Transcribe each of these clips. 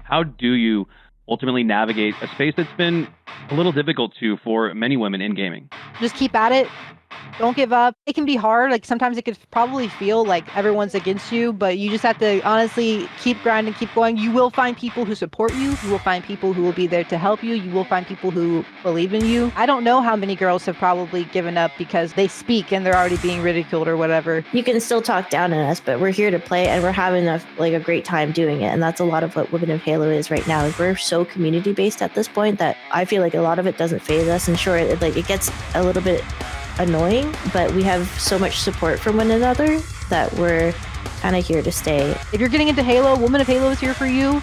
How do you ultimately navigate a space that's been a little difficult for many women in gaming? Just keep at it. Don't give up. It can be hard. Like sometimes it could probably feel like everyone's against you, but you just have to honestly keep grinding, keep going. You will find people who support you. You will find people who will be there to help you. You will find people who believe in you. I don't know how many girls have probably given up because they speak and they're already being ridiculed or whatever. You can still talk down on us, but we're here to play and we're having a great time doing it. And that's a lot of what Women of Halo is right now. Is we're so community based at this point that I feel like a lot of it doesn't faze us. And sure, it gets a little bit annoying, but we have so much support from one another that we're kind of here to stay. If you're getting into Halo, Women of Halo is here for you.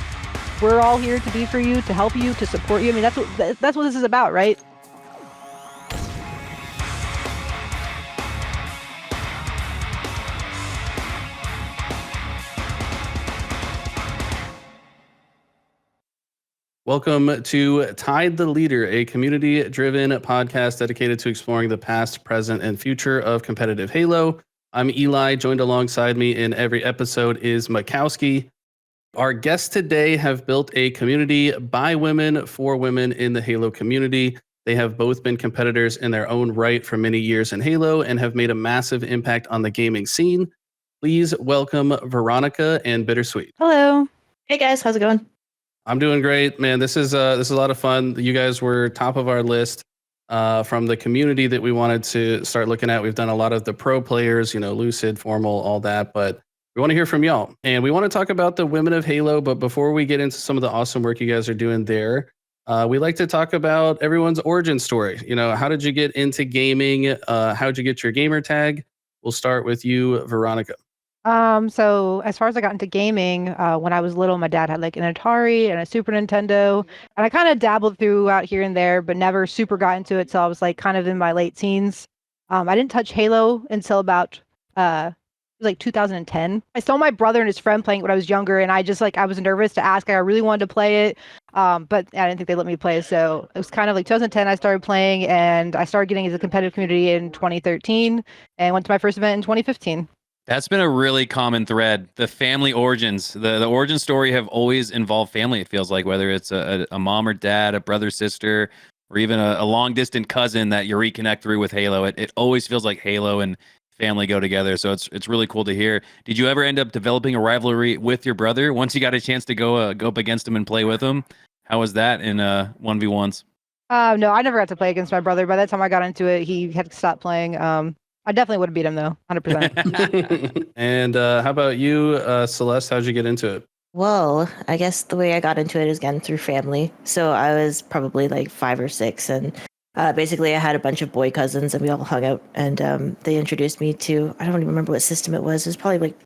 We're all here to be for you, to help you, to support you. I mean, that's what this is about, right? Welcome to Tide the Leader, a community-driven podcast dedicated to exploring the past, present, and future of competitive Halo. I'm Eli. Joined alongside me in every episode is Makowski. Our guests today have built a community by women for women in the Halo community. They have both been competitors in their own right for many years in Halo and have made a massive impact on the gaming scene. Please welcome Veronickuh and Biittersweet. Hello. Hey guys, how's it going? I'm doing great, man. This is a lot of fun. You guys were top of our list from the community that we wanted to start looking at. We've done a lot of the pro players, Lucid, Formal, all that, but we want to hear from y'all. And we want to talk about the Women of Halo, but before we get into some of the awesome work you guys are doing there, we like to talk about everyone's origin story. How did you get into gaming? How'd you get your gamer tag? We'll start with you, Veronickuh. So as far as I got into gaming, when I was little, my dad had like an Atari and a Super Nintendo, and I kind of dabbled throughout here and there, but never super got into it till I was like kind of in my late teens. I didn't touch Halo until about like 2010. I saw my brother and his friend playing it when I was younger, and I was nervous to ask. I really wanted to play it, but I didn't think they'd let me play. So it was kind of like 2010 I started playing, and I started getting into the competitive community in 2013 and went to my first event in 2015. That's been a really common thread. The family origins, the origin story have always involved family. It feels like, whether it's a mom or dad, a brother, sister, or even a long distant cousin that you reconnect through with Halo. It always feels like Halo and family go together. So it's really cool to hear. Did you ever end up developing a rivalry with your brother once you got a chance to go up against him and play with him? How was that in 1v1s? No, I never got to play against my brother. By the time I got into it, he had to stop playing. I definitely would have beat him though, 100%. And how about you, Celeste? How'd you get into it? Well, I guess the way I got into it is again through family. So I was probably like 5 or 6, and basically I had a bunch of boy cousins, and we all hung out, and they introduced me to, I don't even remember what system it was. It was probably like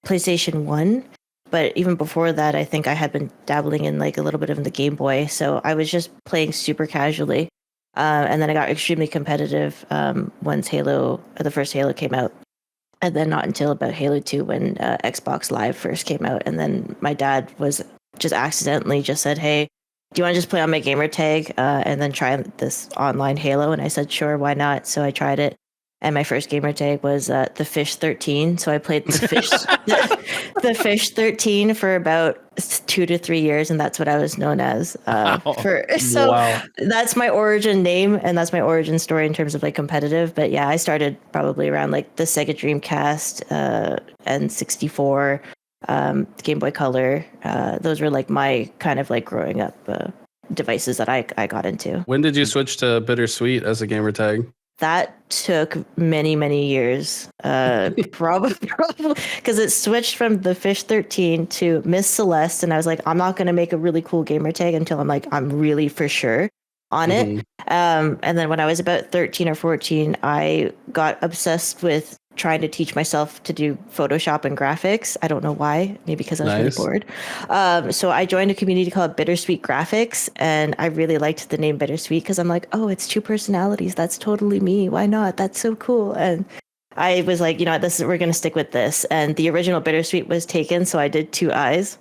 PlayStation 1. But even before that, I think I had been dabbling in like a little bit of the Game Boy. So I was just playing super casually. And then I got extremely competitive once the first Halo came out. And then not until about Halo 2 when Xbox Live first came out. And then my dad was just accidentally just said, hey, do you want to just play on my gamer tag and then try this online Halo? And I said, sure, why not? So I tried it. And my first gamer tag was the Fish 13. So I played the Fish the Fish 13 for about 2 to 3 years, and that's what I was known as. Wow. That's my origin name, and that's my origin story in terms of like competitive. But yeah, I started probably around like the Sega Dreamcast, N64, Game Boy Color. Those were like my kind of like growing up devices that I got into. When did you switch to Biittersweet as a gamer tag? That took many, many years, probably because it switched from the Fish 13 to Miss Celeste, and I was like, I'm not going to make a really cool gamer tag until I'm really for sure on it. And then when I was about 13 or 14, I got obsessed with trying to teach myself to do Photoshop and graphics. I don't know why, maybe because I was really bored. So I joined a community called Biittersweet Graphics, and I really liked the name Biittersweet because I'm like, oh, it's 2 personalities. That's totally me. Why not? That's so cool. And I was like, we're going to stick with this. And the original Biittersweet was taken, so I did 2 eyes.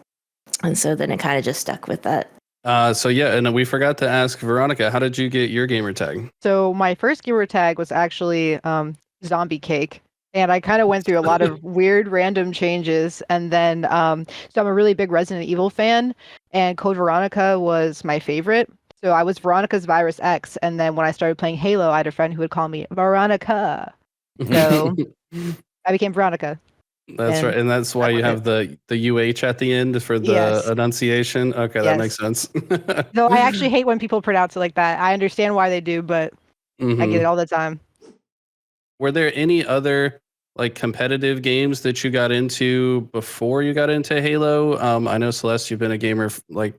And so then it kind of just stuck with that. And we forgot to ask Veronickuh, how did you get your gamer tag? So my first gamer tag was actually Zombie Cake. And I kind of went through a lot of weird random changes. And then, so I'm a really big Resident Evil fan, and Code Veronica was my favorite. So I was Veronica's Virus X. And then when I started playing Halo, I had a friend who would call me Veronickuh. So I became Veronickuh. That's right. And that's why you have the UH at the end for the enunciation. Okay, that makes sense. Though I actually hate when people pronounce it like that. I understand why they do, but I get it all the time. Were there any other like competitive games that you got into before you got into Halo? I know, Celeste, you've been a gamer like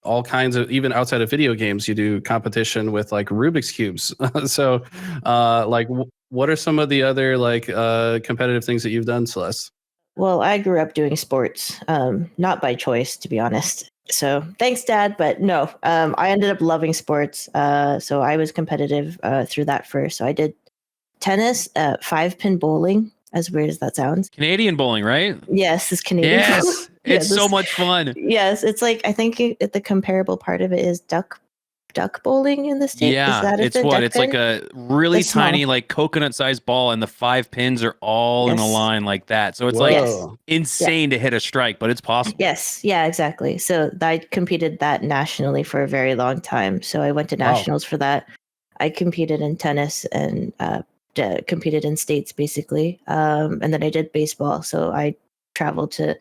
all kinds of, even outside of video games, you do competition with like Rubik's Cubes. So like what are some of the other like competitive things that you've done, Celeste? Well, I grew up doing sports, not by choice, to be honest. So thanks, Dad, but no, I ended up loving sports. So I was competitive through that first. So I did tennis, 5-pin bowling, as weird as that sounds. Canadian bowling, right? Yes, it's Canadian. Yes, it's so much fun. Yes, it's like, I think the comparable part of it is duck bowling in the States. Yeah, it's what? It's like a really tiny, like coconut-sized ball, and the 5 pins are all in a line like that. So it's like insane to hit a strike, but it's possible. Yes, yeah, exactly. So I competed that nationally for a very long time. So I went to nationals for that. I competed in tennis and competed in states basically, and then I did baseball. So I traveled to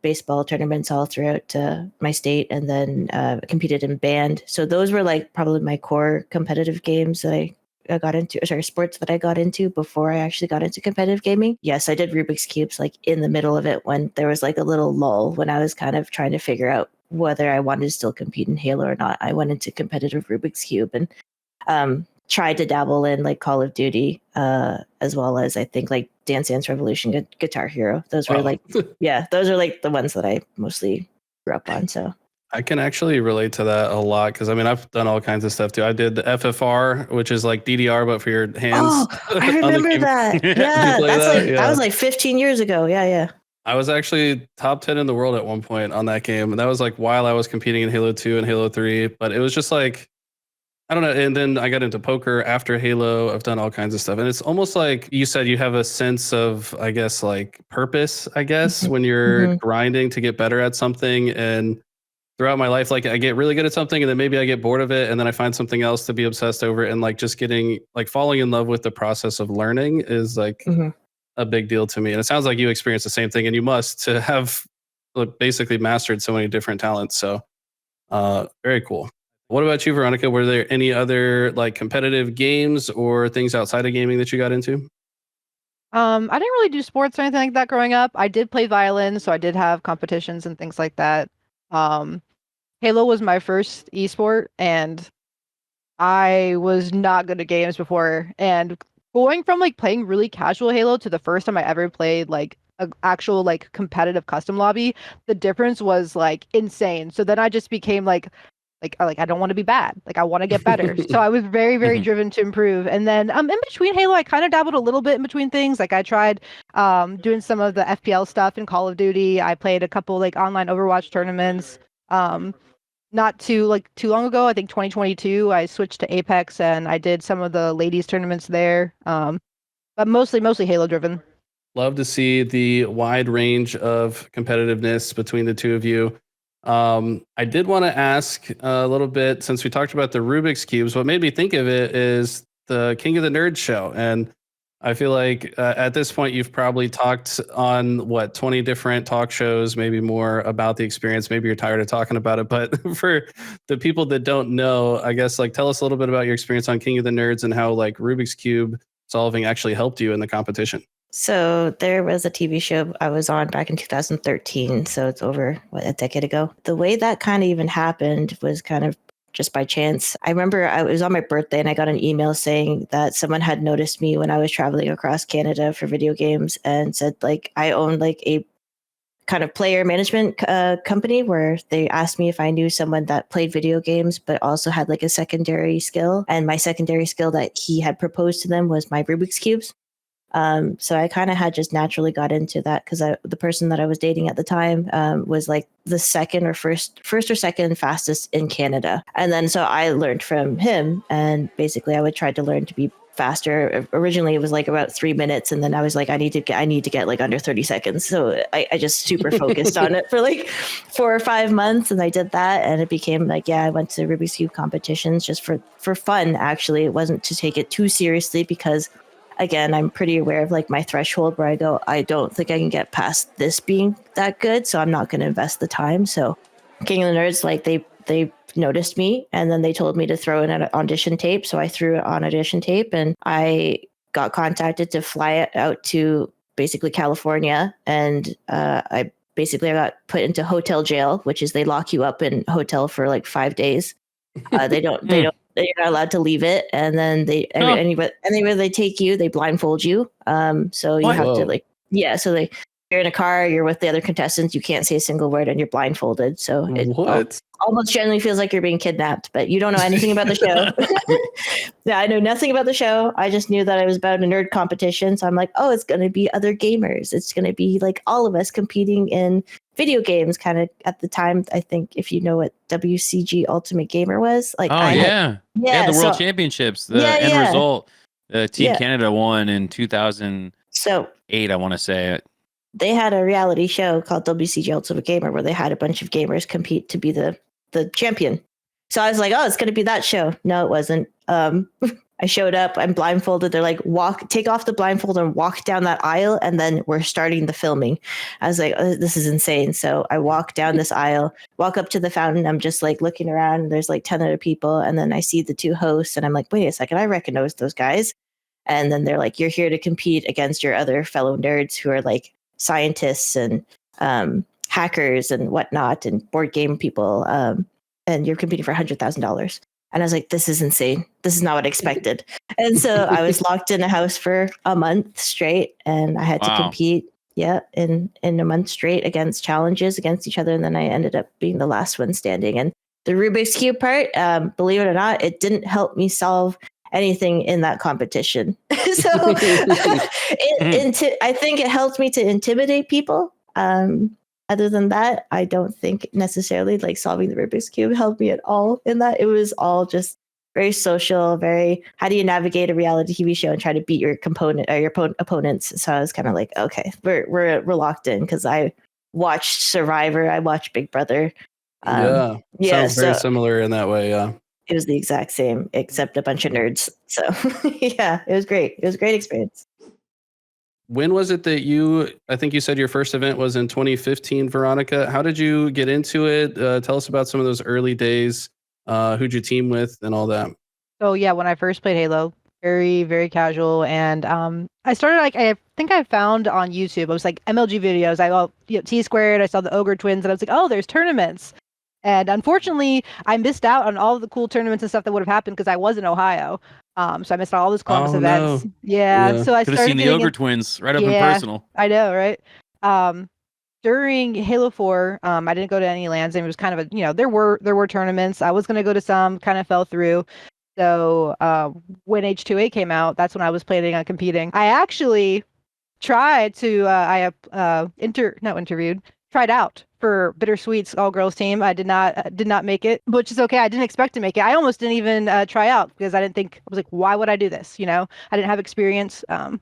baseball tournaments all throughout my state, and then competed in band. So those were like probably my core competitive games that I got into, sports that I got into before I actually got into competitive gaming. Yes, I did Rubik's Cubes like in the middle of it when there was like a little lull when I was kind of trying to figure out whether I wanted to still compete in Halo or not. I went into competitive Rubik's Cube and tried to dabble in like Call of Duty, as well as I think like Dance Dance Revolution, Guitar Hero. Those were like, those are like the ones that I mostly grew up on. So I can actually relate to that a lot because I mean I've done all kinds of stuff too. I did the FFR, which is like DDR but for your hands. Oh, I remember that. Yeah, that was like 15 years ago. Yeah. I was actually top 10 in the world at one point on that game, and that was like while I was competing in Halo 2 and Halo 3. But it was just like, I don't know. And then I got into poker after Halo. I've done all kinds of stuff. And it's almost like you said, you have a sense of, I guess, like purpose, I guess, when you're grinding to get better at something. And throughout my life, like I get really good at something and then maybe I get bored of it and then I find something else to be obsessed over. And like just getting like falling in love with the process of learning is like a big deal to me. And it sounds like you experienced the same thing, and you must to have basically mastered so many different talents. So very cool. What about you, Veronickuh? Were there any other like competitive games or things outside of gaming that you got into? I didn't really do sports or anything like that growing up. I did play violin, so I did have competitions and things like that. Halo was my first esport, and I was not good at games before. And going from like playing really casual Halo to the first time I ever played like an actual like competitive custom lobby, the difference was like insane. So then I just became like I don't want to be bad. Like I want to get better. So I was very, very driven to improve. And then in between Halo, I kind of dabbled a little bit in between things. Like I tried doing some of the FPL stuff in Call of Duty. I played a couple like online Overwatch tournaments. Not too long ago, I think 2022, I switched to Apex and I did some of the ladies tournaments there. But mostly Halo driven. Love to see the wide range of competitiveness between the two of you. I did want to ask a little bit, since we talked about the Rubik's Cubes, what made me think of it is the King of the Nerds show. And I feel like at this point, you've probably talked on 20 different talk shows, maybe more about the experience. Maybe you're tired of talking about it, but for the people that don't know, I guess like tell us a little bit about your experience on King of the Nerds and how like Rubik's Cube solving actually helped you in the competition. So there was a TV show I was on back in 2013. So it's over a decade ago. The way that kind of even happened was kind of just by chance. I remember it was on my birthday and I got an email saying that someone had noticed me when I was traveling across Canada for video games and said like I own like a kind of player management company where they asked me if I knew someone that played video games but also had like a secondary skill. And my secondary skill that he had proposed to them was my Rubik's Cubes. So I kind of had just naturally got into that because the person that I was dating at the time was like the first or second fastest in Canada. And then so I learned from him, and basically I would try to learn to be faster. Originally it was like about 3 minutes, and then I was like, I need to get like under 30 seconds. So I just super focused on it for like 4 or 5 months, and I did that, and it became like, I went to Rubik's Cube competitions just for fun. Actually, it wasn't to take it too seriously, because again, I'm pretty aware of like my threshold where I go, I don't think I can get past this being that good, so I'm not going to invest the time. So King of the Nerds, like they noticed me, and then they told me to throw in an audition tape. So I threw it on audition tape, and I got contacted to fly it out to basically California. And I got put into hotel jail, which is they lock you up in hotel for like 5 days. You're not allowed to leave it. And then anywhere they take you, they blindfold you. So you have to like, so you're in a car, you're with the other contestants, you can't say a single word, and you're blindfolded. So it almost generally feels like you're being kidnapped, but you don't know anything about the show. Yeah, I know nothing about the show. I just knew that it was about a nerd competition. So I'm like, oh, it's going to be other gamers. It's going to be like all of us competing in video games. Kind of at the time, I think, if you know what WCG Ultimate Gamer was, like, the World Championships. The end result, Team Canada won in 2008. I want to say it. They had a reality show called WCG Ultimate Gamer where they had a bunch of gamers compete to be the champion. So I was like, oh, it's going to be that show. No, it wasn't. I showed up, I'm blindfolded. They're like, take off the blindfold and walk down that aisle, and then we're starting the filming. I was like, oh, this is insane. So I walk down this aisle, walk up to the fountain. I'm just like looking around, and there's like 10 other people. And then I see the 2 hosts, and I'm like, wait a second, I recognize those guys. And then they're like, you're here to compete against your other fellow nerds who are like scientists and hackers and whatnot, and board game people. And you're competing for $100,000. And I was like, this is insane. This is not what I expected. And so I was locked in a house for a month straight, and I had to compete in a month straight against challenges against each other. And then I ended up being the last one standing. And the Rubik's Cube part, believe it or not, it didn't help me solve anything in that competition. So I think it helped me to intimidate people. Other than that, I don't think necessarily like solving the Rubik's Cube helped me at all in that. It was all just very social, very, how do you navigate a reality TV show and try to beat your opponents? So I was kind of like, okay, we're locked in, because I watched Survivor, I watched Big Brother. Sounds very similar in that way. Yeah. It was the exact same, except a bunch of nerds. So yeah, it was great. It was a great experience. When was it that I think you said your first event was in 2015, Veronickuh. How did you get into it? Tell us about some of those early days. Who'd you team with and all that? So yeah, when I first played Halo, very, very casual. And I started, like, I think I found on YouTube, it was like MLG videos. T-Squared, I saw the Ogre Twins, and I was like, oh, there's tournaments. And unfortunately, I missed out on all of the cool tournaments and stuff that would have happened because I was in Ohio. So I missed all those Columbus events. No. Yeah. So I could have seen the Ogre Twins right up in personal. I know, right? During Halo 4, I didn't go to any lands, and it was kind of there were tournaments. I was going to go to some, kind of fell through. So when H2A came out, that's when I was planning on competing. I actually tried to tried out for Biittersweet's all-girls team. I did not make it, which is okay. I didn't expect to make it. I almost didn't even try out, because I was like, why would I do this? I didn't have experience. And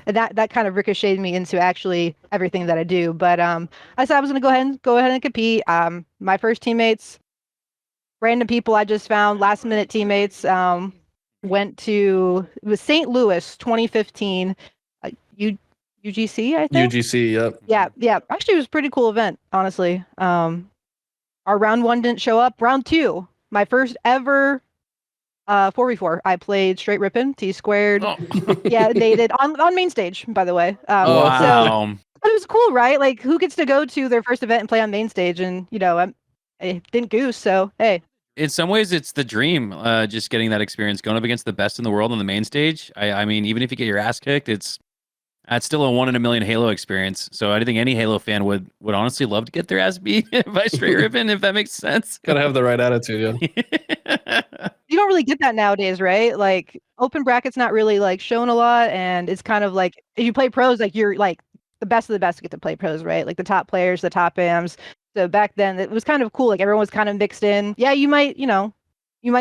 that kind of ricocheted me into actually everything that I do. But I said I was going to go ahead and compete. My first teammates, random people I just found, last minute teammates, went to, it was St. Louis 2015. UGC, I think. UGC, yep. Yeah. Actually, it was a pretty cool event, honestly. Our round 1 didn't show up. Round 2, my first ever 4v4. I played straight ripping, T-Squared. Oh. Yeah, they did on main stage, by the way. Wow. So it was cool, right? Like, who gets to go to their first event and play on main stage? And I didn't goose, so hey. In some ways, it's the dream. Just getting that experience, going up against the best in the world on the main stage. I mean, even if you get your ass kicked, it's still a 1 in a million Halo experience. So I think any Halo fan would honestly love to get their ass beat by straight ribbon, if that makes sense. Gotta have the right attitude, yeah. You don't really get that nowadays, right? Like, open bracket's not really like shown a lot, and it's kind of like, if you play pros, like, you're like the best of the best get to play pros, right? Like the top players, the top AMs. So back then it was kind of cool. Like, everyone was kind of mixed in. Yeah, you might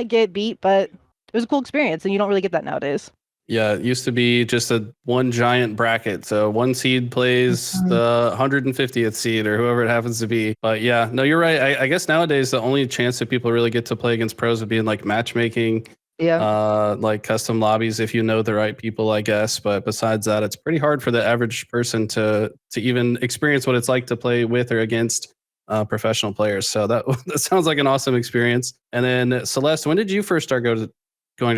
get beat, but it was a cool experience, and you don't really get that nowadays. Yeah, it used to be just a one giant bracket. So one seed plays the 150th seed or whoever it happens to be. But yeah, no, you're right. I guess nowadays the only chance that people really get to play against pros would be in like matchmaking, like custom lobbies if you know the right people, I guess. But besides that, it's pretty hard for the average person to even experience what it's like to play with or against professional players. So that sounds like an awesome experience. And then Celeste, when did you first start going to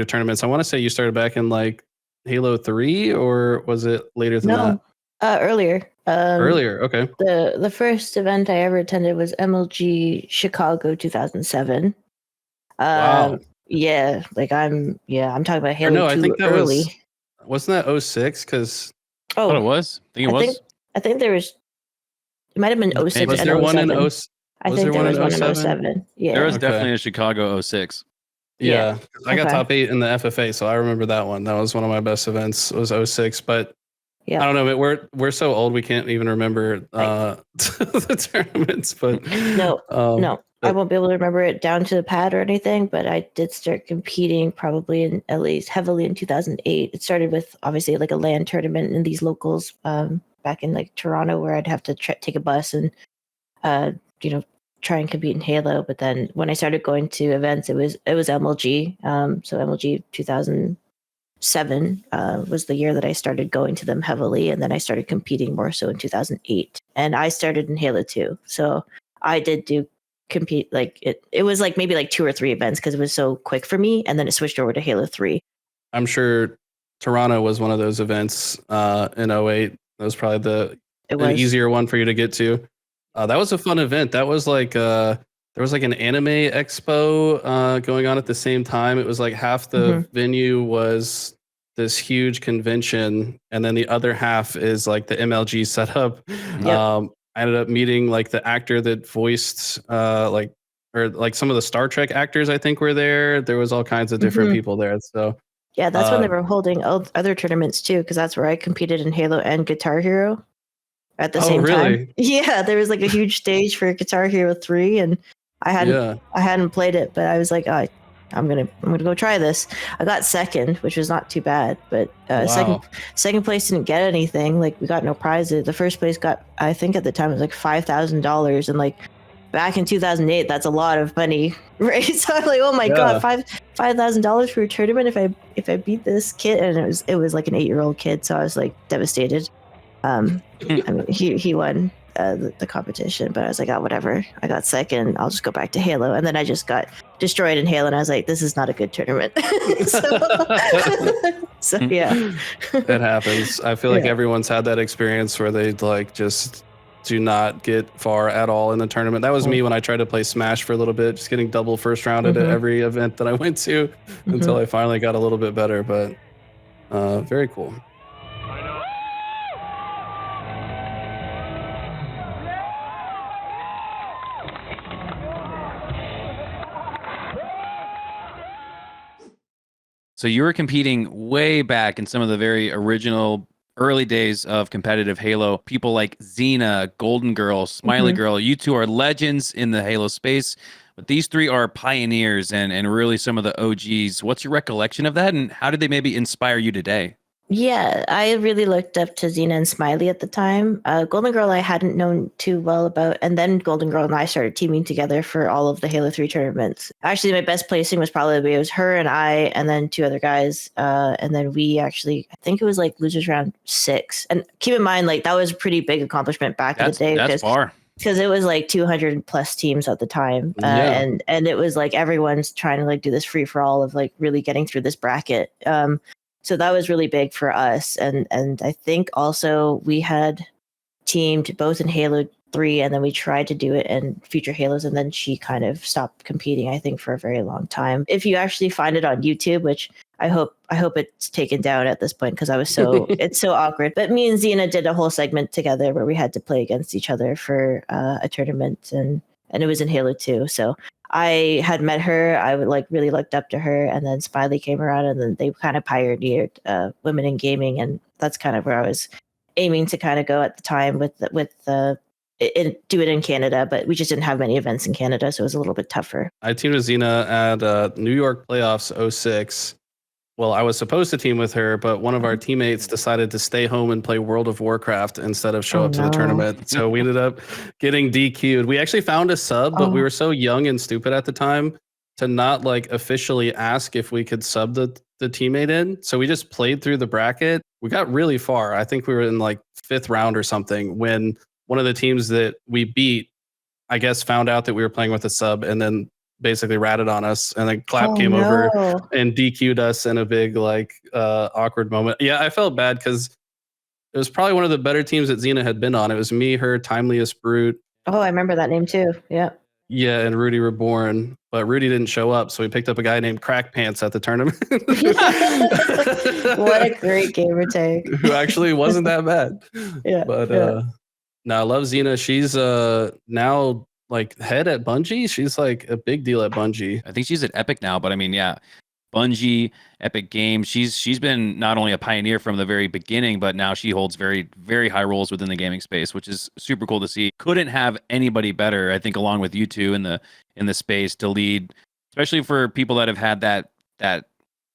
tournaments? I want to say you started back in like Halo 3, or was it later than that? Earlier. Earlier, okay. The first event I ever attended was MLG Chicago 2007. Wow. Yeah, like I'm talking about Halo 2 I think that early. Wasn't that 06? Because I thought it was. I think it was. I think there was. It might have been 06 was and there 07. one in 0? I think there was one in 07. Yeah, there was definitely a Chicago 06. Yeah, I got top 8 in the FFA, so I remember that one. That was one of my best events. It was 06, but I don't know. We're so old we can't even remember the tournaments. But no, I won't be able to remember it down to the pad or anything. But I did start competing probably at least heavily in 2008. It started with obviously like a LAN tournament in these locals back in like Toronto, where I'd have to take a bus and try and compete in Halo. But then when I started going to events, it was MLG. So MLG 2007 was the year that I started going to them heavily, and then I started competing more so in 2008. And I started in Halo 2, so I did compete like it was like maybe like 2 or 3 events because it was so quick for me, and then it switched over to Halo 3. I'm sure Toronto was one of those events in 08. That was probably an easier one for you to get to. That was a fun event. That was like there was like an anime expo going on at the same time. It was like half the venue was this huge convention, and then the other half is like the MLG setup. I ended up meeting like the actor that voiced some of the Star Trek actors. I think were there. There was all kinds of different people there. So yeah, that's when they were holding other tournaments too, because that's where I competed in Halo and Guitar Hero at the same time. Yeah, there was like a huge stage for Guitar Hero 3, and I hadn't played it, but I was like, I'm gonna go try this. I got second, which was not too bad, but second place didn't get anything. Like we got no prizes. The first place got, I think at the time it was like $5,000, and like back in 2008, that's a lot of money, right? So I'm like, oh my god, $5,000 for a tournament if I beat this kid, and it was like an 8-year-old kid, so I was like devastated. I mean, he won the competition, but I was like, oh, whatever. I got second. I'll just go back to Halo, and then I just got destroyed in Halo, and I was like, this is not a good tournament. so yeah, it happens. I feel like everyone's had that experience where they like just do not get far at all in the tournament. That was me when I tried to play Smash for a little bit, just getting double first round at every event that I went to until I finally got a little bit better. But very cool. So you were competing way back in some of the very original early days of competitive Halo. People like Xena, Golden Girl, Smiley Girl. You two are legends in the Halo space, but these 3 are pioneers and really some of the OGs. What's your recollection of that, and how did they maybe inspire you today? Yeah, I really looked up to Xena and Smiley at the time. Golden Girl I hadn't known too well about, and then Golden Girl and I started teaming together for all of the Halo 3 tournaments. Actually, my best placing was probably, it was her and I, and then 2 other guys, and then we actually, I think it was like losers round 6. And keep in mind, like that was a pretty big accomplishment back in the day. That's far. Because it was like 200 plus teams at the time, and it was like everyone's trying to like do this free for all of like really getting through this bracket. So that was really big for us. And I think also we had teamed both in Halo 3, and then we tried to do it in future Halos, and then she kind of stopped competing, I think, for a very long time. If you actually find it on YouTube, which I hope it's taken down at this point because I was it's so awkward. But me and Xena did a whole segment together where we had to play against each other for a tournament, and it was in Halo 2. So I had met her. I would like really looked up to her, and then Smiley came around, and then they kind of pioneered women in gaming, and that's kind of where I was aiming to kind of go at the time with do it in Canada, but we just didn't have many events in Canada, so it was a little bit tougher. I teamed with Xena at New York playoffs 06. well, I was supposed to team with her, but one of our teammates decided to stay home and play World of Warcraft instead of show up to the tournament. So we ended up getting DQ'd. We actually found a sub, but we were so young and stupid at the time to not like officially ask if we could sub the teammate in. So we just played through the bracket. We got really far. I think we were in like 5th round or something when one of the teams that we beat, I guess, found out that we were playing with a sub and then basically ratted on us, and then Clap came over and DQ'd us in a big like awkward moment. Yeah, I felt bad because it was probably one of the better teams that Xena had been on. It was me, her, Timeliest Brute. Oh, I remember that name too. Yeah. Yeah, and Rudy Reborn, but Rudy didn't show up, so we picked up a guy named Crack Pants at the tournament. What a great gamer tag. Who actually wasn't that bad. Yeah. But no, I love Xena. She's now like head at Bungie. She's like a big deal at Bungie. I think she's at Epic now, but I mean, yeah, Bungie, Epic Games. She's been not only a pioneer from the very beginning, but now she holds very, very high roles within the gaming space, which is super cool to see. Couldn't have anybody better, I think, along with you two in the space to lead, especially for people that have had that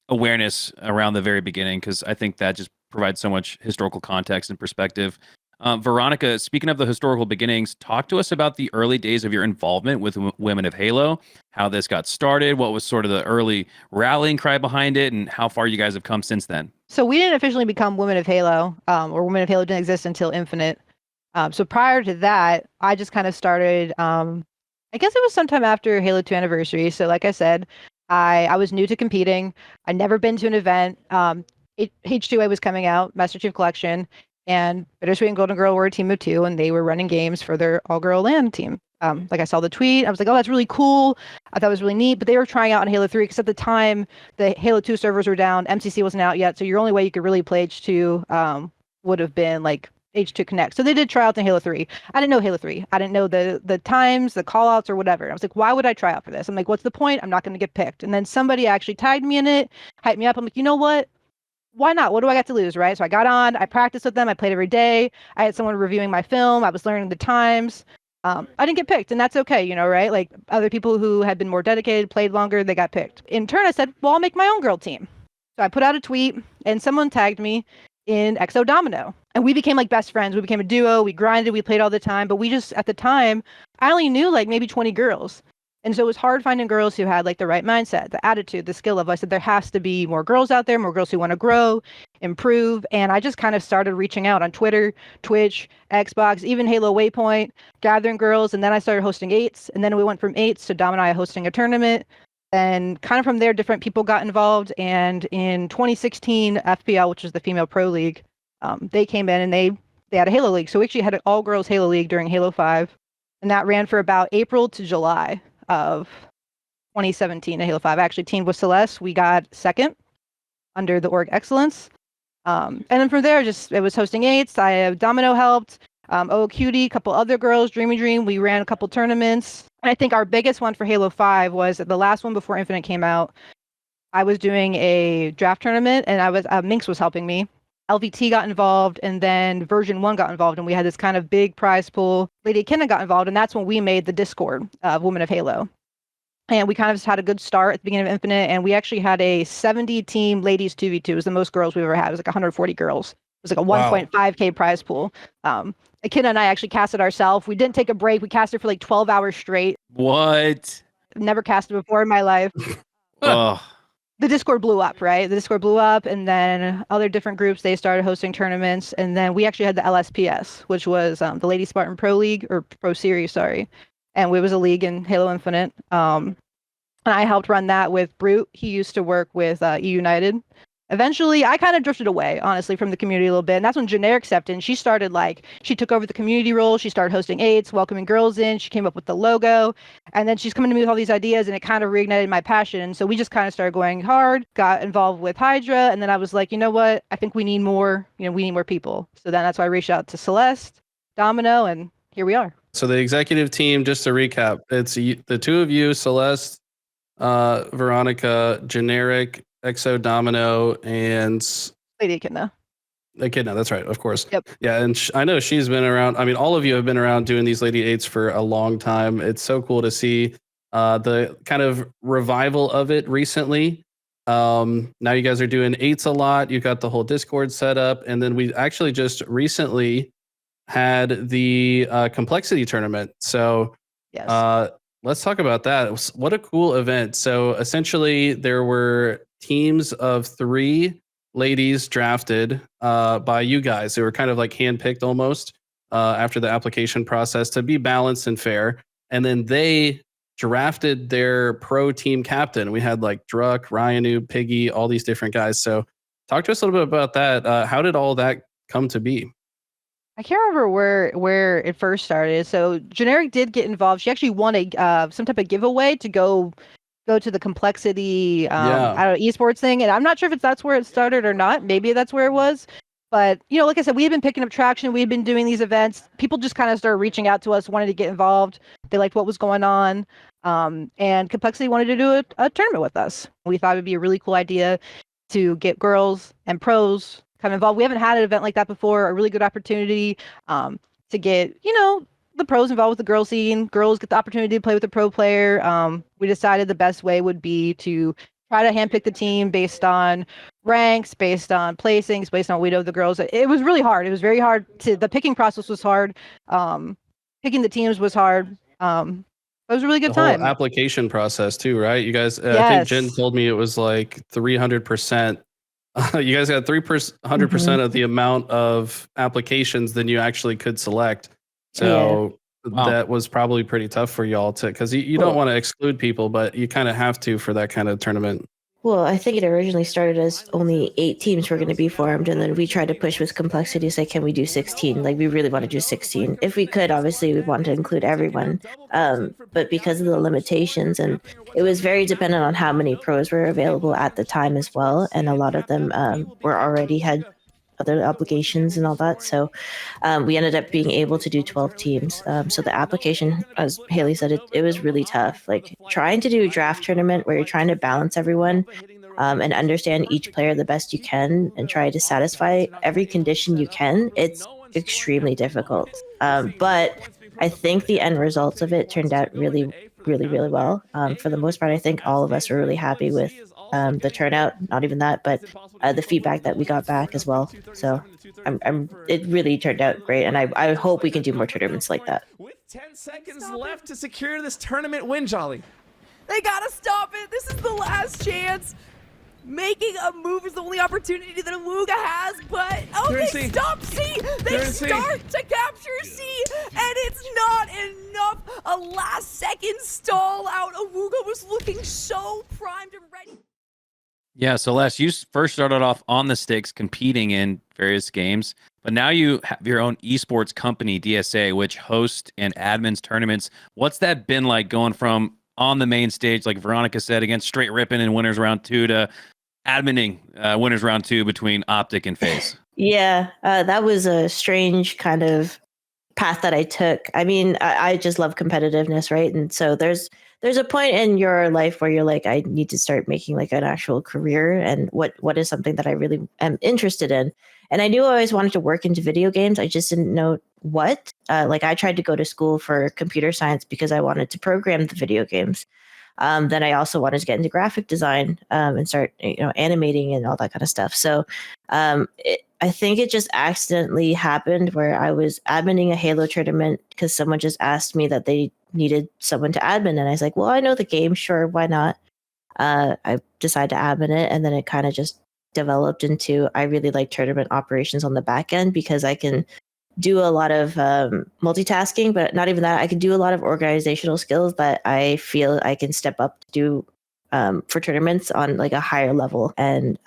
awareness around the very beginning, because I think that just provides so much historical context and perspective. Veronickuh, speaking of the historical beginnings, talk to us about the early days of your involvement with Women of Halo, how this got started, what was sort of the early rallying cry behind it, and how far you guys have come since then. So we didn't officially become Women of Halo, or Women of Halo didn't exist until Infinite. So prior to that, I just kind of started, I guess it was sometime after Halo 2 anniversary. So like I said, I was new to competing. I'd never been to an event. H2A was coming out, Master Chief Collection, and Biittersweet and Golden Girl were a team of 2, and they were running games for their all-girl LAN team. Like I saw the tweet, I was like, oh, that's really cool. I thought it was really neat, but they were trying out on Halo 3 because at the time the Halo 2 servers were down, MCC wasn't out yet, so your only way you could really play H2 would have been like H2 Connect. So they did try out in Halo 3. I didn't know Halo 3. I didn't know the times, the call-outs, or whatever. And I was like, why would I try out for this? I'm like, what's the point? I'm not going to get picked. And then somebody actually tagged me in it, hyped me up. I'm like, you know what? Why not? What do I got to lose, right? So I got on, I practiced with them, I played every day. I had someone reviewing my film, I was learning the times. I didn't get picked, and that's okay, you know, right? Like other people who had been more dedicated, played longer, they got picked. In turn, I said, well, I'll make my own girl team. So I put out a tweet, and someone tagged me in Exo Domino. And we became like best friends. We became a duo, we grinded, we played all the time, but we just, at the time, I only knew like maybe 20 girls. And so it was hard finding girls who had like the right mindset, the attitude, the skill level. I said, there has to be more girls out there, more girls who want to grow, improve. And I just kind of started reaching out on Twitter, Twitch, Xbox, even Halo Waypoint, gathering girls. And then I started hosting 8s. And then we went from 8s to Dom and I hosting a tournament. And kind of from there, different people got involved. And in 2016, FPL, which is the Female Pro League, they came in and they had a Halo League. So we actually had an all-girls Halo League during Halo 5. And that ran for about April to July of 2017 at Halo 5. I actually teamed with Celeste. We got second under the org excellence. And then from there, it was hosting 8s. Domino helped. Cutie, a couple other girls, Dreamy Dream. We ran a couple tournaments. And I think our biggest one for Halo 5 was the last one before Infinite came out. I was doing a draft tournament, and Minx was helping me. LVT got involved, and then version 1 got involved, and we had this kind of big prize pool. Lady Akina got involved, and that's when we made the Discord of Women of Halo. And we kind of just had a good start at the beginning of Infinite, and we actually had a 70-team ladies 2v2. It was the most girls we've ever had. It was like 140 girls. It was like a 1.5K prize pool. Akina and I actually casted ourselves. We didn't take a break. We casted for like 12 hours straight. What? Never casted before in my life. Oh. The Discord blew up, right? The Discord blew up, and then other different groups, they started hosting tournaments. And then we actually had the LSPS, which was the Lady Spartan Pro League, or Pro Series, sorry. And it was a league in Halo Infinite. And I helped run that with Brute. He used to work with E United. Eventually, I kind of drifted away, honestly, from the community a little bit. And that's when Generic stepped in. She took over the community role. She started hosting 8s, welcoming girls in. She came up with the logo. And then she's coming to me with all these ideas, and it kind of reignited my passion. And so we just kind of started going hard, got involved with Hydra. And then I was like, you know what? I think we need more, we need more people. So then that's why I reached out to Celeste, Domino, and here we are. So the executive team, just to recap, it's the two of you, Celeste, Veronickuh, Generic, Exo Domino, and Lady Echidna. Echidna, that's right, of course. Yep. Yeah, and I know she's been around. I mean, all of you have been around doing these Lady 8s for a long time. It's so cool to see the kind of revival of it recently. Now you guys are doing 8s a lot. You've got the whole Discord set up. And then we actually just recently had the complexity tournament. So Yes. let's talk about that. What a cool event. So essentially there were teams of 3 ladies drafted by you guys. They were kind of like handpicked almost after the application process to be balanced and fair. And then they drafted their pro team captain. We had like Druck, Ryanuh, Piggy, all these different guys. So talk to us a little bit about that. How did all that come to be? I can't remember where it first started. So Generic did get involved. She actually won a some type of giveaway to go to the complexity Yeah. I don't know, esports thing, and I'm not sure if that's where it started or not. Maybe that's where it was. But like I said, we had been picking up traction. We had been doing these events. People just kind of started reaching out to us, wanted to get involved. They liked what was going on, and Complexity wanted to do a tournament with us. We thought it'd be a really cool idea to get girls and pros kind of involved. We haven't had an event like that before. A really good opportunity to get the pros involved with the girl scene. Girls get the opportunity to play with a pro player. We decided the best way would be to try to handpick the team based on ranks, based on placings, based on what we know of the girls. It was really hard. It was very hard. The picking process was hard. Picking the teams was hard. It was a really good time. Whole application process too, right? You guys, Yes. I think Jen told me it was like 300%. You guys got 100% of the amount of applications than you actually could select. So that was probably pretty tough for y'all to, because you don't want to exclude people, but you kind of have to for that kind of tournament. Well, I think it originally started as only 8 teams were going to be formed, and then we tried to push with Complexity, say, can we do 16? Like, we really want to do 16. If we could, obviously, we wanted to include everyone. But because of the limitations, and it was very dependent on how many pros were available at the time as well, and a lot of them were already had other obligations and all that. So we ended up being able to do 12 teams. So the application, as Haley said, it was really tough. Like trying to do a draft tournament where you're trying to balance everyone and understand each player the best you can and try to satisfy every condition you can. It's extremely difficult. But I think the end results of it turned out really, really, really well. For the most part, I think all of us were really happy with the turnout, not even that, but the feedback that we got back as well. So it really turned out great, and I hope we can do more tournaments like that. With 10 seconds left to secure this tournament win, Jolly. They gotta stop it. This is the last chance. Making a move is the only opportunity that Awuga has, but they stop C. They start to capture C, and it's not enough. A last-second stall out. Awuga was looking so primed and ready. Yeah, so Les, you first started off on the sticks competing in various games, but now you have your own esports company, DSA, which hosts and admins tournaments. What's that been like going from on the main stage, like Veronickuh said, against Straight Rippin' in Winners Round 2 to adminning Winners Round 2 between Optic and FaZe? Yeah, that was a strange kind of path that I took. I mean, I just love competitiveness, right? And so there's a point in your life where you're like, I need to start making like an actual career, and what is something that I really am interested in. And I knew I always wanted to work into video games. I just didn't know what. Like I tried to go to school for computer science because I wanted to program the video games. Then I also wanted to get into graphic design and start, animating and all that kind of stuff. So I think it just accidentally happened where I was adminning a Halo tournament because someone just asked me that they needed someone to admin. And I was like, well, I know the game. Sure, why not? I decided to admin it. And then it kind of just developed into, I really like tournament operations on the back end because I can do a lot of multitasking, but not even that. I can do a lot of organizational skills that I feel I can step up to do for tournaments on like a higher level. And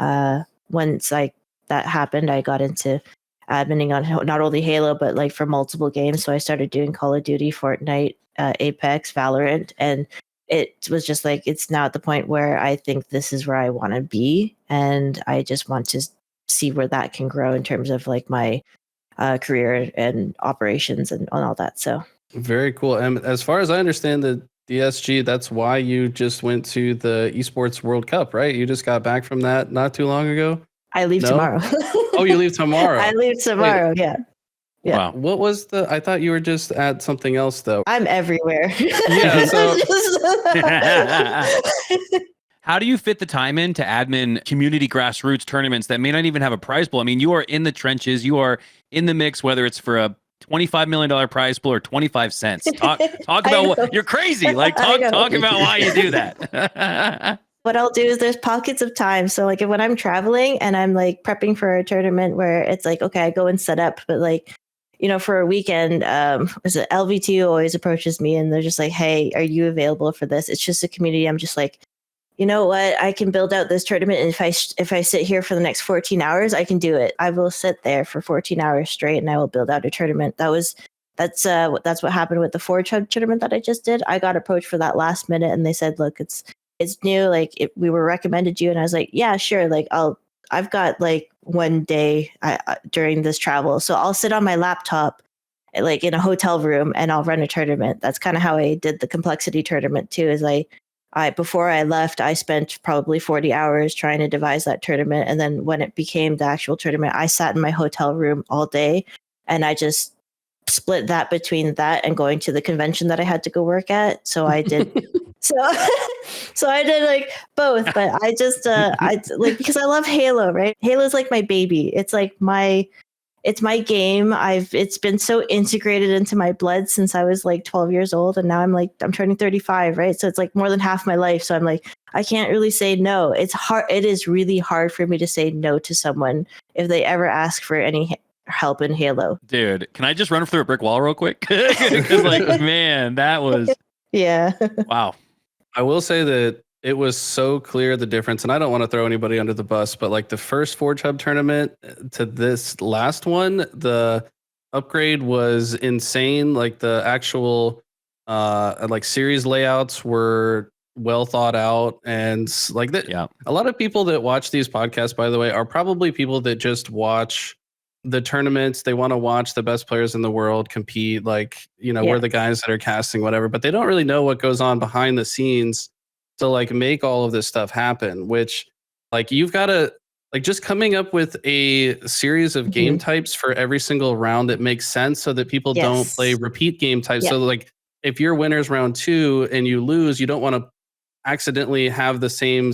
once that happened, I got into adminning on not only Halo, but like for multiple games. So I started doing Call of Duty, Fortnite, Apex, Valorant, and it was just like, it's now at the point where I think this is where I want to be. And I just want to see where that can grow in terms of like my career and operations and all that. So very cool. And as far as I understand the DSG, that's why you just went to the Esports World Cup, right? You just got back from that not too long ago. I leave tomorrow. Oh, you leave tomorrow. I leave tomorrow. Wait. Yeah. Wow. What was I thought you were just at something else though. I'm everywhere. Yeah. So How do you fit the time in to admin community grassroots tournaments that may not even have a prize pool? I mean, you are in the trenches, you are in the mix, whether it's for a $25 million prize pool or 25 cents. Talk about what you're crazy. Like talk about why you do that. What I'll do is there's pockets of time. So like when I'm traveling and I'm like prepping for a tournament where it's like, okay, I go and set up, but like, you know, for a weekend, LV2 always approaches me and they're just like, hey, are you available for this? It's just a community. I'm just like, you know what? I can build out this tournament. And if I sit here for the next 14 hours, I can do it. I will sit there for 14 hours straight and I will build out a tournament. That's what happened with the Forge Hub tournament that I just did. I got approached for that last minute and they said, look, it's new. Like we were recommended you. And I was like, yeah, sure. Like I've got like one day during this travel. So I'll sit on my laptop like in a hotel room and I'll run a tournament. That's kind of how I did the complexity tournament too, is I before I left, I spent probably 40 hours trying to devise that tournament. And then when it became the actual tournament, I sat in my hotel room all day and I just split that between that and going to the convention that I had to go work at. So I did so I did like both, but I just I like, because I love Halo, right? Halo's like my baby. It's like it's my game. It's been so integrated into my blood since I was like 12 years old. And now I'm turning 35, right? So it's like more than half my life. So I'm like, I can't really say no. It's hard. It is really hard for me to say no to someone if they ever ask for any help in Halo. Dude, can I just run through a brick wall real quick? Because like, man, that was, yeah. Wow. I will say that it was so clear the difference, and I don't want to throw anybody under the bus, but like the first Forge Hub tournament to this last one, the upgrade was insane. Like the actual like series layouts were well thought out, and like that. Yeah. A lot of people that watch these podcasts, by the way, are probably people that just watch the tournaments. They want to watch the best players in the world compete. Like, you know, we're the guys that are casting whatever, but they don't really know what goes on behind the scenes to like make all of this stuff happen, which like you've got to like just coming up with a series of game types for every single round that makes sense so that people don't play repeat game types. So like if your winner's round 2 and you lose, you don't want to accidentally have the same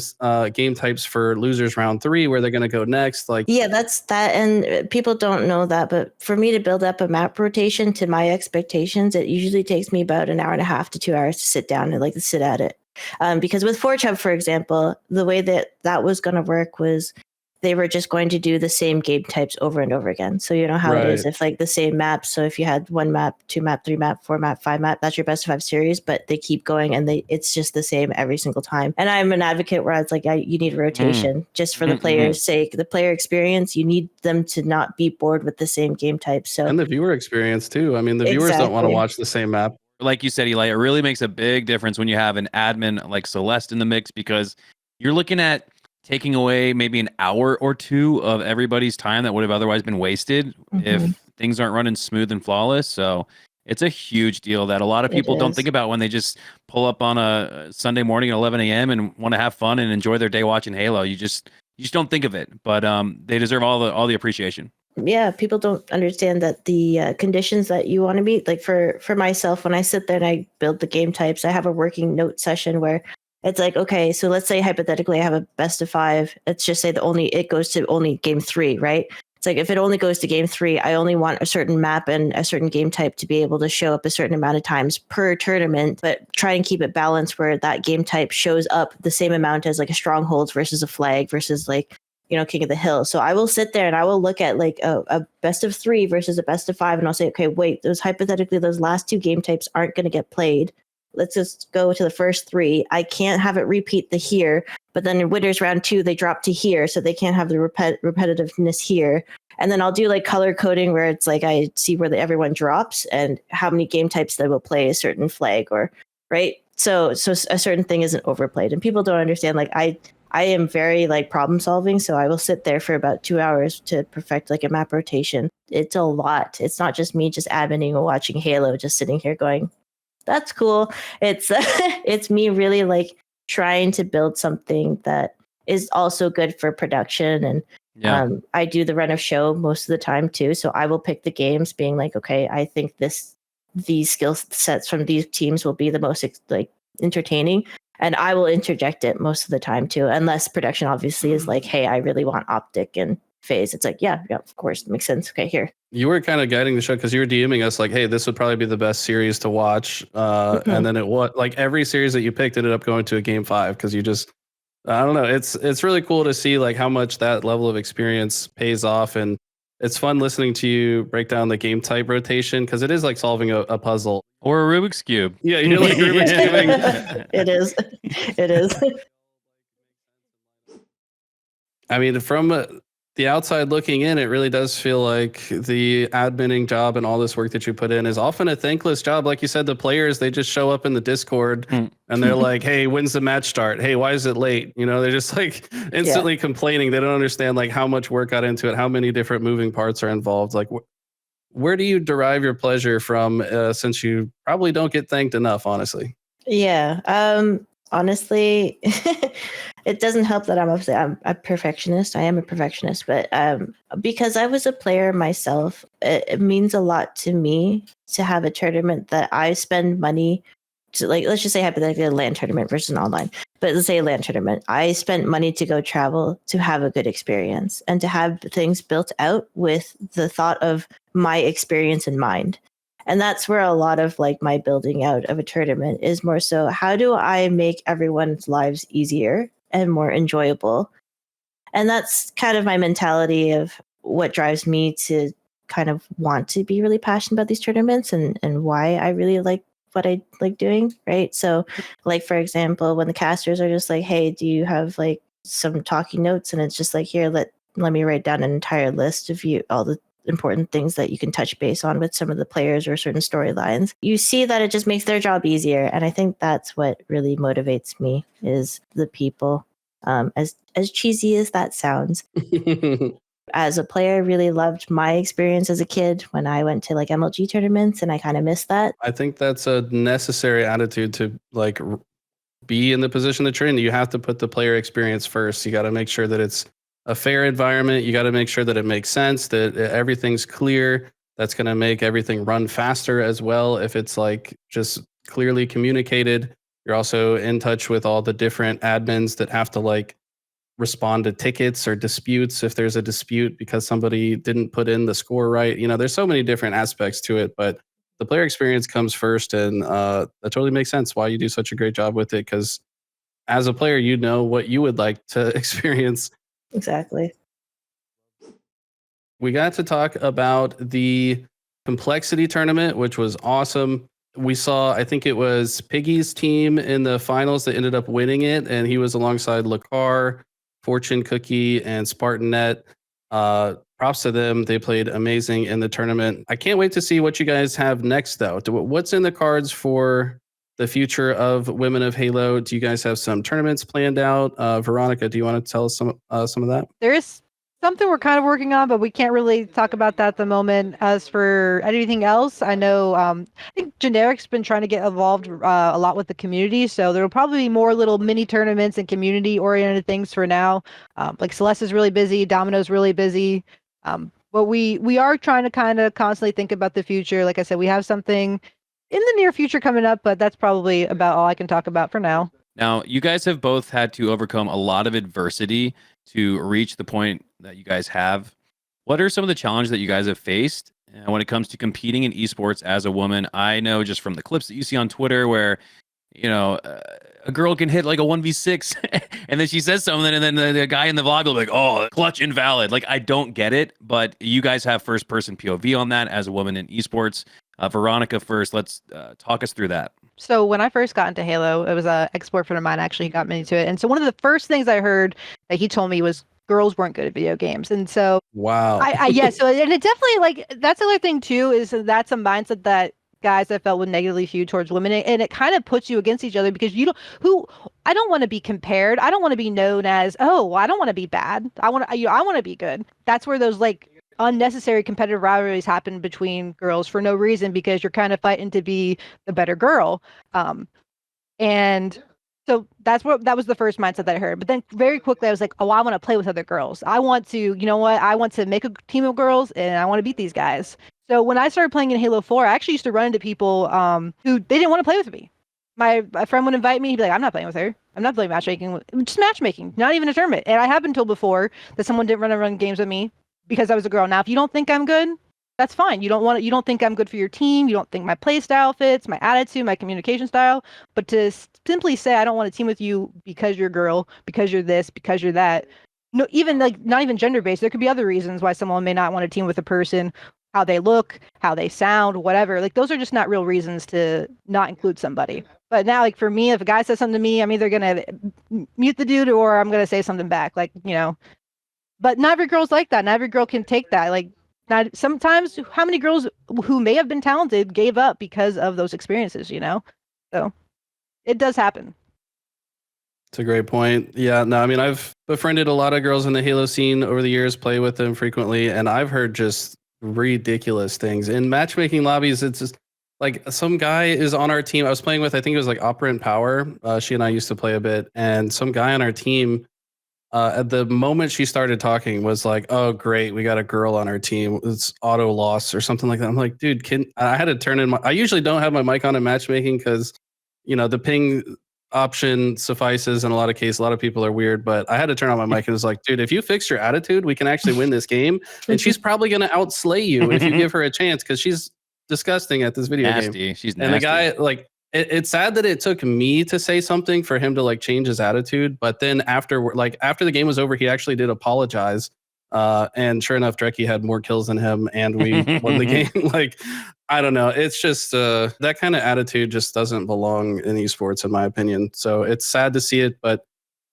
game types for losers round 3 where they're going to go next. Like, yeah, that's that. And people don't know that, but for me to build up a map rotation to my expectations, it usually takes me about an hour and a half to 2 hours to sit down and like to sit at it. Because with Forge Hub, for example, the way that was going to work was they were just going to do the same game types over and over again. So you know how it is if like the same map. So if you had 1 map, 2 map, 3 map, 4 map, 5 map, that's your best of 5 series, but they keep going and it's just the same every single time. And I'm an advocate where it's like, you need a rotation just for the player's sake, the player experience. You need them to not be bored with the same game type. So and the viewer experience too. I mean, the viewers don't want to watch the same map. Like you said, Eli, it really makes a big difference when you have an admin like Celeste in the mix, because you're looking at taking away maybe an hour or 2 of everybody's time that would have otherwise been wasted if things aren't running smooth and flawless. So it's a huge deal that a lot of people don't think about when they just pull up on a Sunday morning at 11 a.m. and want to have fun and enjoy their day watching Halo. You just don't think of it, but they deserve all the appreciation. Yeah, people don't understand that the conditions that you want to meet, like for myself, when I sit there and I build the game types, I have a working note session where it's like, okay, so let's say hypothetically I have a best of 5. Let's just say it goes to only game 3, right? It's like if it only goes to game 3, I only want a certain map and a certain game type to be able to show up a certain amount of times per tournament, but try and keep it balanced where that game type shows up the same amount as like a strongholds versus a flag versus like, you know, King of the Hill. So I will sit there and I will look at like a best of 3 versus a best of 5. And I'll say, okay, wait, those last 2 game types aren't going to get played. Let's just go to the first 3. I can't have it repeat the here, but then in winners round 2, they drop to here. So they can't have the repetitiveness here. And then I'll do like color coding where it's like, I see where everyone drops and how many game types they will play a certain flag or right. So a certain thing isn't overplayed, and people don't understand. Like I am very like problem solving. So I will sit there for about 2 hours to perfect like a map rotation. It's a lot. It's not just me just adminning or watching Halo, just sitting here going, that's cool. It's it's me really like trying to build something that is also good for production. And I do the run of show most of the time too. So I will pick the games being like, okay, I think these skill sets from these teams will be the most like entertaining. And I will interject it most of the time too, unless production obviously is like, hey, I really want optic and phase. It's like, yeah, of course, makes sense. Okay, here. You were kind of guiding the show because you were DMing us like, hey, this would probably be the best series to watch. And then it was like every series that you picked ended up going to a game 5 because you just, I don't know. It's really cool to see like how much that level of experience pays off. And it's fun listening to you break down the game type rotation because it is like solving a puzzle. Or a Rubik's Cube. Yeah, you're like Rubik's Cubing. It is. It is. I mean, from the outside looking in, it really does feel like the adminning job and all this work that you put in is often a thankless job. Like you said, the players, they just show up in the Discord and they're like, hey, when's the match start? Hey, why is it late? You know, they're just like instantly complaining. They don't understand like how much work got into it, how many different moving parts are involved. Like, where do you derive your pleasure from since you probably don't get thanked enough, honestly? Yeah. Honestly, it doesn't help that I'm a perfectionist. I am a perfectionist, but because I was a player myself, it means a lot to me to have a tournament that I spend money to, like, let's just say hypothetically a LAN tournament versus an online, but let's say a LAN tournament. I spent money to go travel to have a good experience and to have things built out with the thought of my experience in mind. And that's where a lot of like my building out of a tournament is more so, how do I make everyone's lives easier and more enjoyable? And that's kind of my mentality of what drives me to kind of want to be really passionate about these tournaments and why I really like what I like doing, right? So like, for example, when the casters are just like, hey, do you have like some talking notes? And it's just like, here, let me write down an entire list of all the important things that you can touch base on with some of the players or certain storylines. You see that it just makes their job easier. And I think that's what really motivates me is the people. As cheesy as that sounds. As a player, I really loved my experience as a kid when I went to like MLG tournaments, and I kind of missed that. I think that's a necessary attitude to like be in the position that you're in. You have to put the player experience first. You got to make sure that it's a fair environment. You got to make sure that it makes sense, that everything's clear. That's going to make everything run faster as well. If it's like just clearly communicated, you're also in touch with all the different admins that have to like respond to tickets or disputes if there's a dispute because somebody didn't put in the score right. You know, there's so many different aspects to it, but the player experience comes first. And that totally makes sense why you do such a great job with it. Because as a player, you know what you would like to experience. Exactly. We got to talk about the Complexity tournament, which was awesome. We saw, I think it was Piggy's team in the finals that ended up winning it, and he was alongside Lakar, Fortune Cookie, and Spartanet. Props to them. They played amazing in the tournament. I can't wait to see what you guys have next, though. What's in the cards for the future of Women of Halo? Do you guys have some tournaments planned out? Veronickuh, do you want to tell us some of that? There is something we're kind of working on, but we can't really talk about that at the moment. As for anything else, I know I think Generic's been trying to get involved a lot with the community, so there will probably be more little mini tournaments and community-oriented things for now. Like Celeste is really busy, Domino's really busy, but we are trying to kind of constantly think about the future. Like I said, we have something in the near future coming up, but that's probably about all I can talk about for now. Now, you guys have both had to overcome a lot of adversity to reach the point that you guys have. What are some of the challenges that you guys have faced when it comes to competing in esports as a woman? I know just from the clips that you see on Twitter where, you know, a girl can hit like a 1v6 and then she says something and then the guy in the vlog will be like, oh, clutch invalid. Like, I don't get it, but you guys have first person POV on that as a woman in esports. Veronickuh first, let's talk us through that. So when I first got into Halo, it was a ex-boyfriend of mine actually got me into it. And so one of the first things I heard that he told me was girls weren't good at video games. And so wow. Yeah, so and it definitely, like, that's the other thing too, is that's a mindset that guys I felt would negatively view towards women, and it kind of puts you against each other because I don't want to be compared. I don't want to be known as, oh, I don't want to be bad. I want to be good. That's where those like unnecessary competitive rivalries happen between girls for no reason because you're kind of fighting to be the better girl. And so that was the first mindset that I heard. But then very quickly I was like, oh, I want to play with other girls. I want to, you know what? I want to make a team of girls and I want to beat these guys. So when I started playing in Halo 4, I actually used to run into people who they didn't want to play with me. my friend would invite me. He'd be like, I'm not playing with her. I'm not playing matchmaking. Just matchmaking, not even a tournament. And I have been told before that someone didn't run games with me because I was a girl. Now, if you don't think I'm good, that's fine. You don't think I'm good for your team. You don't think my play style fits, my attitude, my communication style. But to simply say I don't want to team with you because you're a girl, because you're this, because you're that. No, even like not even gender based. There could be other reasons why someone may not want to team with a person, how they look, how they sound, whatever. Like those are just not real reasons to not include somebody. But now, like for me, if a guy says something to me, I'm either gonna mute the dude or I'm gonna say something back. Like, you know. But not every girl's like that. Not every girl can take that. Like, not sometimes how many girls who may have been talented gave up because of those experiences, you know? So it does happen. It's a great point. Yeah, no, I mean, I've befriended a lot of girls in the Halo scene over the years, play with them frequently, and I've heard just ridiculous things. In matchmaking lobbies, it's just like some guy is on our team. I was playing with, I think it was like Operant Power. She and I used to play a bit, and some guy on our team, at the moment she started talking, was like, "Oh, great, we got a girl on our team. It's auto loss or something like that." I'm like, "Dude, I had to turn in I usually don't have my mic on in matchmaking because, you know, the ping option suffices in a lot of cases. A lot of people are weird, but I had to turn on my mic and it was like, dude, if you fix your attitude, we can actually win this game. And she's probably going to outslay you if you give her a chance because she's disgusting at this video game. She's and nasty. the guy, like, it's sad that it took me to say something for him to like change his attitude. But then after the game was over, he actually did apologize. And sure enough, Dreki had more kills than him and we won the game. Like, I don't know. It's just that kind of attitude just doesn't belong in esports, in my opinion. So it's sad to see it, but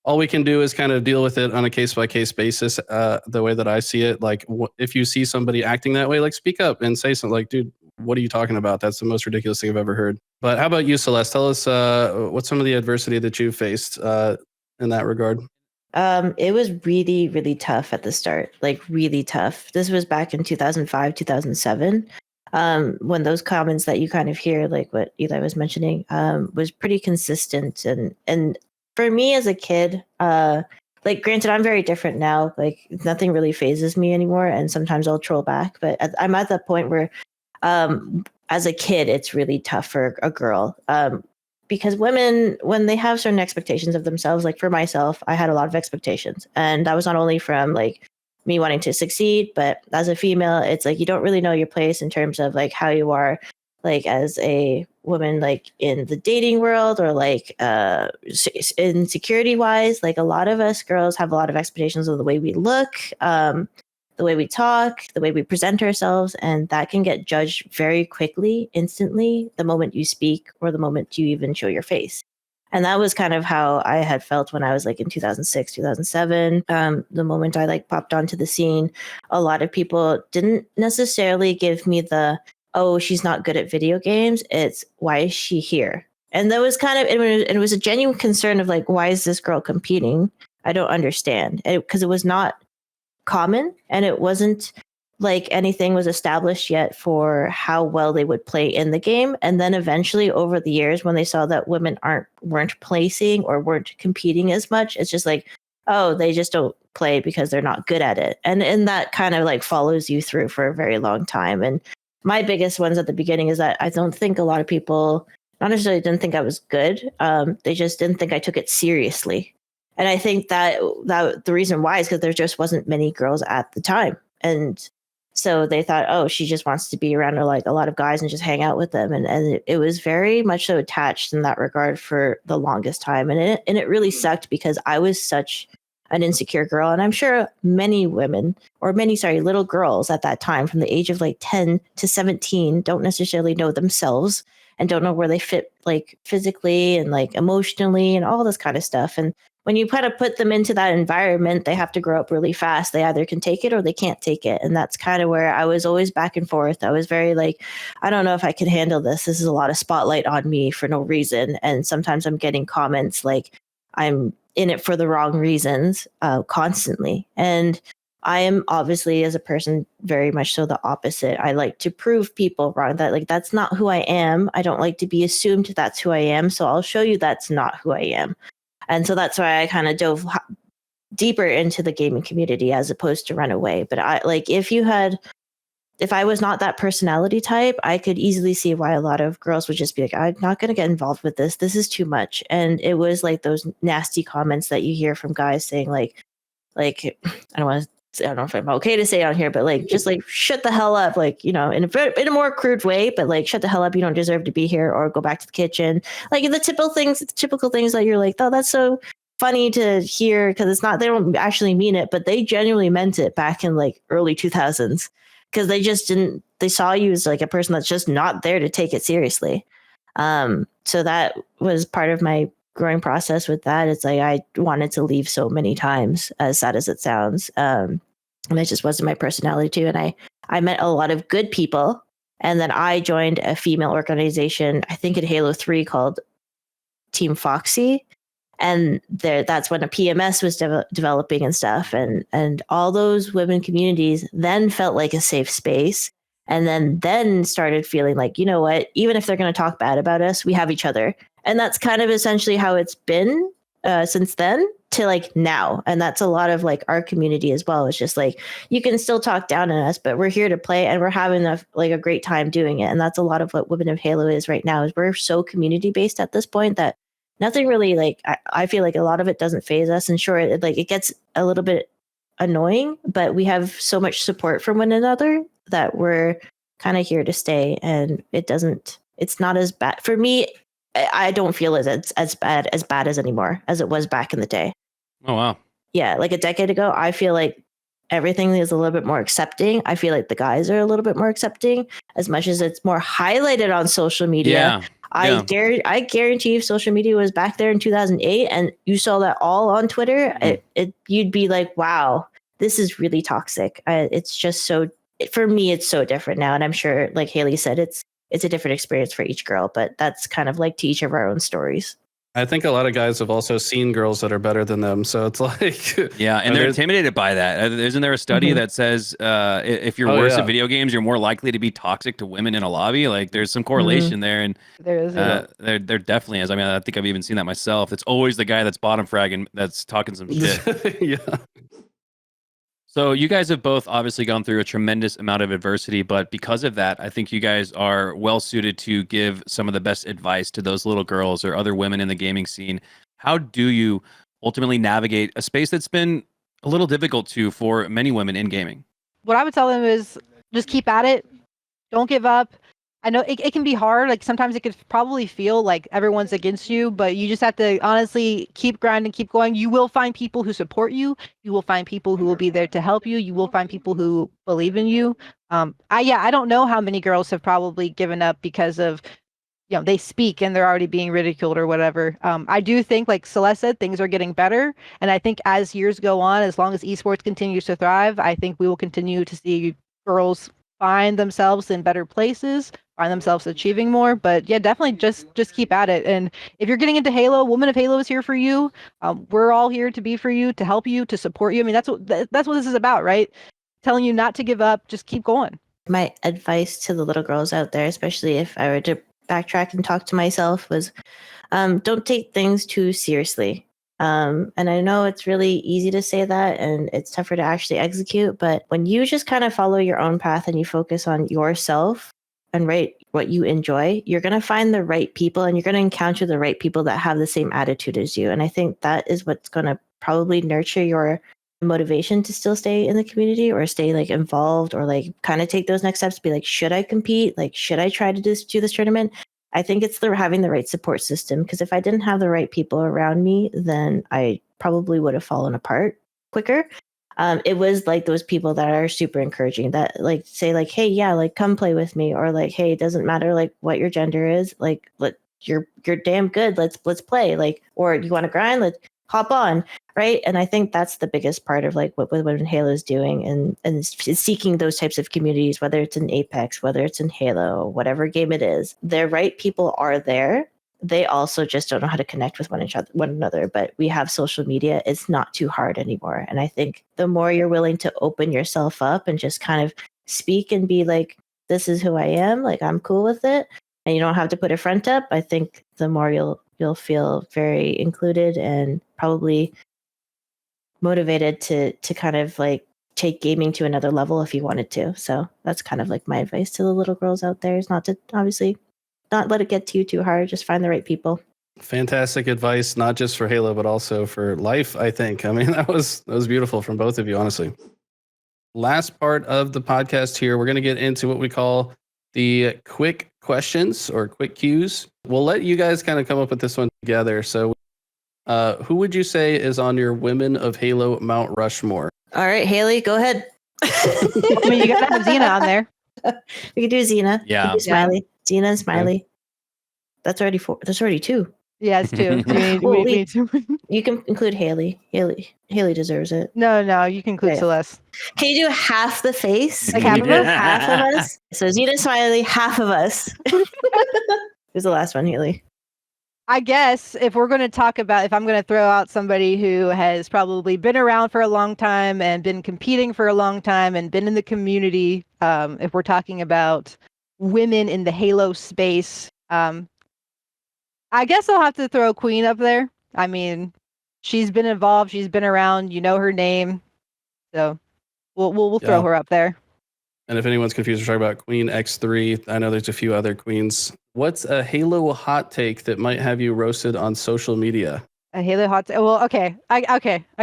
all we can do is kind of deal with it on a case-by-case basis. The way that I see it, like if you see somebody acting that way, like speak up and say something like, dude, what are you talking about? That's the most ridiculous thing I've ever heard. But how about you, Celeste? Tell us what's some of the adversity that you faced in that regard. It was really, really tough at the start, like really tough. This was back in 2005, 2007. When those comments that you kind of hear, like what Eli was mentioning, was pretty consistent. And for me as a kid, like granted, I'm very different now. Like nothing really phases me anymore. And sometimes I'll troll back, but I'm at that point where, as a kid, it's really tough for a girl. Because women, when they have certain expectations of themselves, like for myself, I had a lot of expectations. And that was not only from like me wanting to succeed, but as a female, it's like you don't really know your place in terms of like how you are like as a woman, like in the dating world or like in security wise. Like a lot of us girls have a lot of expectations of the way we look, the way we talk, the way we present ourselves, and that can get judged very quickly, instantly, the moment you speak or the moment you even show your face. And that was kind of how I had felt when I was like in 2006, 2007. The moment I like popped onto the scene, a lot of people didn't necessarily give me the, oh, she's not good at video games. It's why is she here? And that was kind of, it was a genuine concern of like, why is this girl competing? I don't understand. Because it was not common and it wasn't like anything was established yet for how well they would play in the game. And then eventually over the years when they saw that women weren't placing or weren't competing as much, it's just like, oh, they just don't play because they're not good at it. And that kind of like follows you through for a very long time. And my biggest ones at the beginning is that I don't think a lot of people not necessarily didn't think I was good. They just didn't think I took it seriously. And I think that the reason why is because there just wasn't many girls at the time. And so they thought, oh, she just wants to be around like a lot of guys and just hang out with them. And it was very much so attached in that regard for the longest time. And it really sucked because I was such an insecure girl. And I'm sure many women or little girls at that time from the age of like 10 to 17 don't necessarily know themselves and don't know where they fit like physically and like emotionally and all this kind of stuff. And when you kind of put them into that environment, they have to grow up really fast. They either can take it or they can't take it. And that's kind of where I was always back and forth. I was very like, I don't know if I can handle this. This is a lot of spotlight on me for no reason. And sometimes I'm getting comments like I'm in it for the wrong reasons constantly. And I am obviously as a person very much so the opposite. I like to prove people wrong, that like that's not who I am. I don't like to be assumed that's who I am. So I'll show you that's not who I am. And so that's why I kind of dove deeper into the gaming community as opposed to run away. But I like if if I was not that personality type, I could easily see why a lot of girls would just be like, I'm not going to get involved with this. This is too much. And it was like those nasty comments that you hear from guys saying like, I don't know if I'm okay to say on here, but like, just like, shut the hell up. Like, in a more crude way, but like, shut the hell up. You don't deserve to be here, or go back to the kitchen. Like the typical things that you're like, oh, that's so funny to hear, because it's not, they don't actually mean it, but they genuinely meant it back in like early 2000s, because they saw you as like a person that's just not there to take it seriously. So that was part of my growing process with that. It's like I wanted to leave so many times, as sad as it sounds, and it just wasn't my personality too. And I met a lot of good people, and then I joined a female organization, I think in Halo 3, called Team Foxy. And that's when a PMS was developing and stuff. And all those women communities then felt like a safe space. And then started feeling like, you know what, even if they're going to talk bad about us, we have each other. And that's kind of essentially how it's been since then to like now. And that's a lot of like our community as well. It's just like, you can still talk down on us, but we're here to play, and we're having a great time doing it. And that's a lot of what Women of Halo is right now, is we're so community based at this point that nothing really, like, I feel like a lot of it doesn't phase us. And sure, it gets a little bit annoying, but we have so much support from one another that we're kind of here to stay. And it's not as bad for me. I don't feel it's as bad as anymore as it was back in the day. Oh, wow. Yeah. Like a decade ago, I feel like everything is a little bit more accepting. I feel like the guys are a little bit more accepting, as much as it's more highlighted on social media. Yeah. I guarantee if social media was back there in 2008 and you saw that all on Twitter, you'd be like, wow, this is really toxic. It's just for me, it's so different now. And I'm sure, like Haley said, it's a different experience for each girl, but that's kind of like to each of our own stories. I think a lot of guys have also seen girls that are better than them. So it's like, yeah, and they're intimidated by that. Isn't there a study that says if you're worse at video games, you're more likely to be toxic to women in a lobby? Like there's some correlation there, and there is. There definitely is. I mean, I think I've even seen that myself. It's always the guy that's bottom fragging that's talking some shit. Yeah. So you guys have both obviously gone through a tremendous amount of adversity, but because of that, I think you guys are well suited to give some of the best advice to those little girls or other women in the gaming scene. How do you ultimately navigate a space that's been a little difficult for many women in gaming? What I would tell them is just keep at it. Don't give up. I know it can be hard. Like sometimes it could probably feel like everyone's against you, but you just have to honestly keep grinding, keep going. You will find people who support you. You will find people who will be there to help you. You will find people who believe in you. I don't know how many girls have probably given up because of, they speak and they're already being ridiculed or whatever. I do think, like Celeste said, things are getting better. And I think as years go on, as long as esports continues to thrive, I think we will continue to see girls find themselves in better places, find themselves achieving more. But yeah, definitely just keep at it. And if you're getting into Halo, Women of Halo is here for you. We're all here to be for you, to help you, to support you. I mean, that's what this is about, right? Telling you not to give up, just keep going. My advice to the little girls out there, especially if I were to backtrack and talk to myself, was don't take things too seriously. And I know it's really easy to say that and it's tougher to actually execute, but when you just kind of follow your own path and you focus on yourself and what you enjoy, you're going to find the right people and you're going to encounter the right people that have the same attitude as you. And I think that is what's going to probably nurture your motivation to still stay in the community or stay like involved or like kind of take those next steps to be like, should I compete? Like, should I try to do this tournament? I think it's having the right support system, because if I didn't have the right people around me, then I probably would have fallen apart quicker. It was like those people that are super encouraging, that like say like, hey, yeah, like come play with me, or like, hey, it doesn't matter like what your gender is, like you're damn good, let's play, like, or you want to grind, let's hop on, right? And I think that's the biggest part of like what Women Halo is doing, and seeking those types of communities, whether it's in Apex, whether it's in Halo, whatever game it is. The right people are there. They also just don't know how to connect with one another. But we have social media. It's not too hard anymore. And I think the more you're willing to open yourself up and just kind of speak and be like, this is who I am, like I'm cool with it, and you don't have to put a front up, I think the more you'll feel very included and probably motivated to kind of like take gaming to another level if you wanted to. So that's kind of like my advice to the little girls out there, is not to obviously not let it get to you too hard. Just find the right people. Fantastic advice, not just for Halo, but also for life, I think. I mean, that was beautiful from both of you, honestly. Last part of the podcast here, we're going to get into what we call the quick questions or quick cues. We'll let you guys kind of come up with this one together. So who would you say is on your Women of Halo Mount Rushmore? All right, Haley, go ahead. I mean, you gotta have Xena on there. We could do Xena. Yeah. We could do Smiley. Xena and Smiley. That's already 4. There's already 2. Yeah, it's 2. Well, We need to. You can include Haley. Haley deserves it. No, you can include Yeah. Celeste. Can you do half the face? Like half of us? Half of us. So Xena, Smiley, half of us. Who's the last one, Haley? I guess if we're going to talk about, if I'm going to throw out somebody who has probably been around for a long time and been competing for a long time and been in the community, if we're talking about women in the Halo space, I guess I'll have to throw Queen up there. I mean, she's been involved, she's been around, you know her name, so we'll throw her up there. And if anyone's confused, we're talking about Queen X3. I know there's a few other queens. What's a Halo hot take that might have you roasted on social media? A Halo hot. Well, okay, I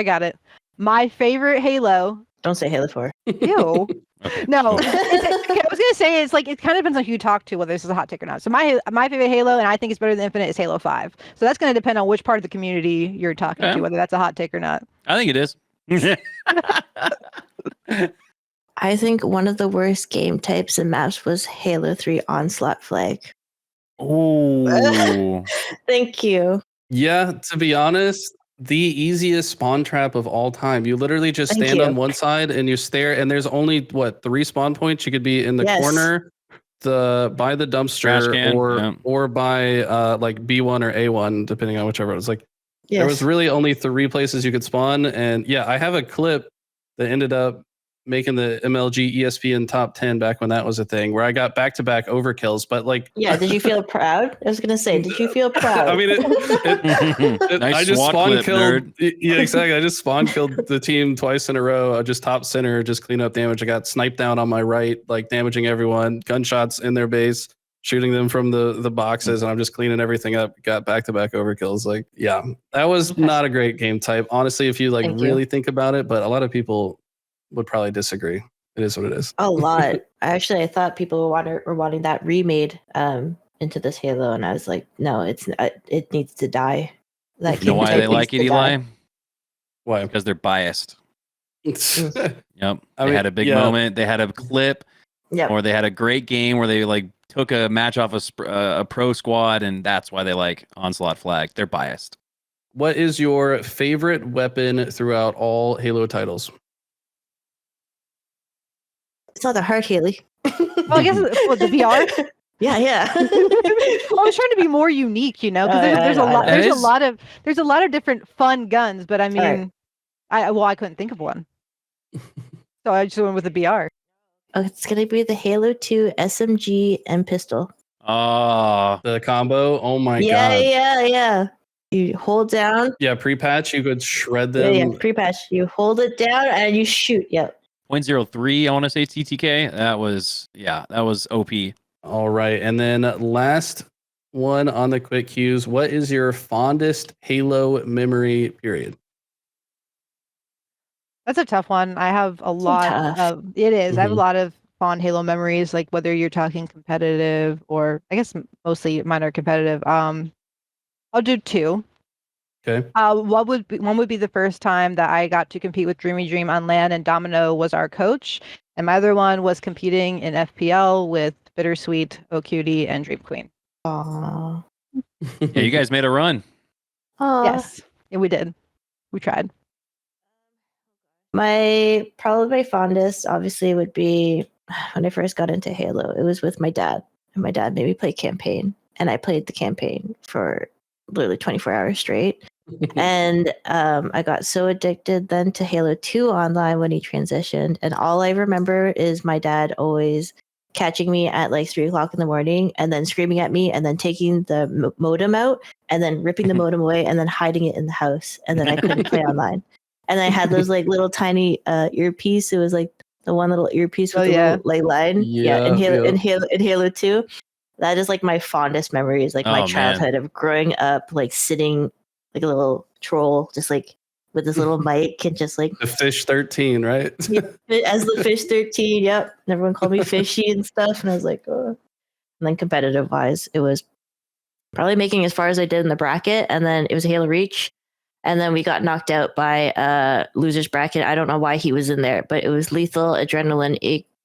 got it. My favorite Halo. Don't say Halo 4. Ew. Okay, No, cool. I was gonna say it's like it kind of depends on who you talk to whether this is a hot take or not. So my favorite Halo, and I think it's better than Infinite, is Halo 5. So that's gonna depend on which part of the community you're talking Okay. to, whether that's a hot take or not. I think it is. I think one of the worst game types and maps was Halo 3 Onslaught Flag. Oh, Thank you. Yeah, to be honest, the easiest spawn trap of all time. You literally just Thank stand you. on one side and you stare, and there's only 3 spawn points. You could be in the Yes. corner, by the Trash dumpster, can, yeah. or by like B1 or A1, depending on whichever. It was like Yes. there was really only 3 places you could spawn, and yeah, I have a clip that ended up making the MLG ESPN top 10 back when that was a thing, where I got back-to-back overkills. But like, Yeah, did you feel proud? I was gonna say, did you feel proud? I mean, Nice I just SWAT spawn clip, killed. nerd. Yeah, exactly. I just spawn killed the team twice in a row. I just top center, just clean up damage. I got sniped down on my right, like damaging everyone. Gunshots in their base, shooting them from the boxes, and I'm just cleaning everything up. Got back-to-back overkills. Like, yeah, that was not a great game type, honestly. If you Thank you. really think about it, but a lot of people would probably disagree. It is what it is. A lot. I thought people were wanting that remade into this Halo, and I was like, no, it needs to die. That You know game why type they needs like it, to Eli? die. Why? Because they're biased. Yep. I They mean, had a big yeah. moment. They had a clip, Yep. or they had a great game where they like took a match off a pro squad, and that's why they like Onslaught Flag. They're biased. What is your favorite weapon throughout all Halo titles? It's not that hard, Haley. Oh, I guess the VR. Yeah. Well, I was trying to be more unique, you know, because there's a lot. There's a lot of different fun guns, but I mean, I couldn't think of one, so I just went with the BR. Oh, it's gonna be the Halo 2 SMG and pistol. Oh, The combo. Oh my god. Yeah. You hold down. Yeah, pre-patch, you could shred them. Yeah. Pre-patch. You hold it down and you shoot. Yep. 0.03, I want to say TTK. That was OP. All right. And then last one on the quick cues. What is your fondest Halo memory period? That's a tough one. I have a lot tough. of. It is. I have a Mhm. lot of fond Halo memories, like whether you're talking competitive or I guess mostly mine are competitive. I'll do 2. Okay. One would be the first time that I got to compete with Dreamy Dream on LAN, and Domino was our coach. And my other one was competing in FPL with Biittersweet, OQD, and Dream Queen. Aww. Yeah, you guys made a run. Yes, yeah, we did. We tried. Probably my fondest obviously would be when I first got into Halo. It was with my dad, and my dad made me play campaign, and I played the campaign for literally 24 hours straight. And I got so addicted then to Halo 2 online when he transitioned, and all I remember is my dad always catching me at like 3 o'clock in the morning and then screaming at me and then taking the modem out and then ripping the modem away and then hiding it in the house, and then I couldn't play online. And I had those like little tiny earpiece. It was like the one little earpiece with Oh, the yeah. little like line. Yeah, in yeah. Halo 2. That is like my fondest memories, like my Oh, man. childhood of growing up, like sitting like a little troll, just like with this little mic and just like The Fish 13, right? as the Fish 13. Yep. And everyone called me Fishy and stuff. And I was like, oh. And then competitive wise, it was probably making as far as I did in the bracket. And then it was a Halo Reach. And then we got knocked out by losers bracket. I don't know why he was in there, but it was Lethal, Adrenaline,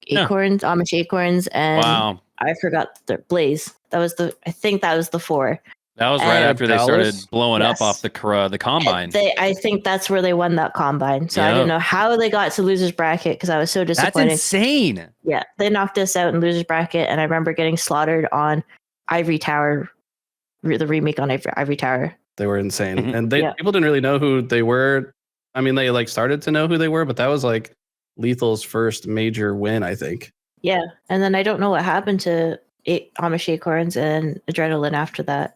Acorns, Amish Acorns, and Wow. I forgot the Blaze. I think that was the 4. That was right And after they started Dallas? blowing up Yes. off the combine. I think that's where they won that combine. So I Yep. didn't know how they got to losers bracket because I was so That's disappointed. insane. Yeah, they knocked us out in losers bracket, and I remember getting slaughtered on Ivory Tower, the remake on Ivory Tower. They were insane. Mhm. And Yeah. people didn't really know who they were. I mean, they like started to know who they were, but that was like Lethal's first major win, I think. Yeah, and then I don't know what happened to Amish Acorns and Adrenaline after that.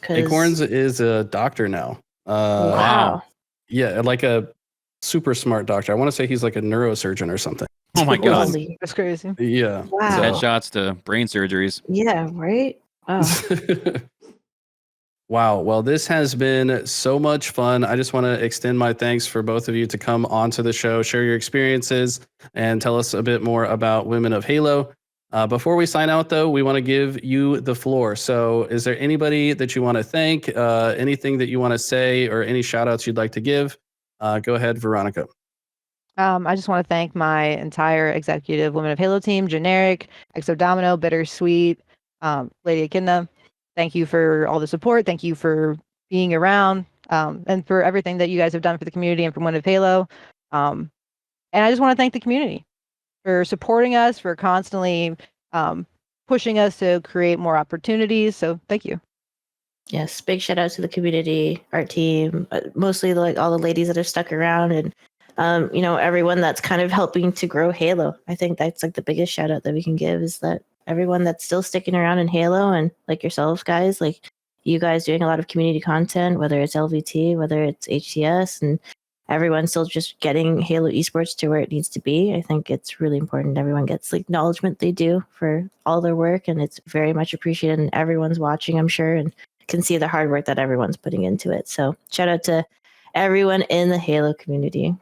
'Cause- Acorns is a doctor now. Wow. Yeah, like a super smart doctor. I want to say he's like a neurosurgeon or something. Oh my god. Holy- That's crazy. Yeah. Wow. Headshots to brain surgeries. Yeah, right? Wow. Wow. Well, this has been so much fun. I just want to extend my thanks for both of you to come onto the show, share your experiences, and tell us a bit more about Women of Halo. Before we sign out, though, we want to give you the floor. So is there anybody that you want to thank, anything that you want to say, or any shout outs you'd like to give? Go ahead, Veronickuh. I just want to thank my entire executive Women of Halo team, Generic, Exodomino, Biittersweet, Lady Echidna. Thank you for all the support. Thank you for being around, and for everything that you guys have done for the community and for Women of Halo. And I just want to thank the community for supporting us, for constantly pushing us to create more opportunities. So thank you. Yes, big shout out to the community, our team, mostly like all the ladies that have stuck around, and everyone that's kind of helping to grow Halo. I think that's like the biggest shout out that we can give is that everyone that's still sticking around in Halo, and like yourselves guys, like you guys doing a lot of community content, whether it's LVT, whether it's HTS, and everyone's still just getting Halo esports to where it needs to be. I think it's really important everyone gets the acknowledgement they do for all their work, and it's very much appreciated, and everyone's watching, I'm sure, and can see the hard work that everyone's putting into it. So shout out to everyone in the Halo community.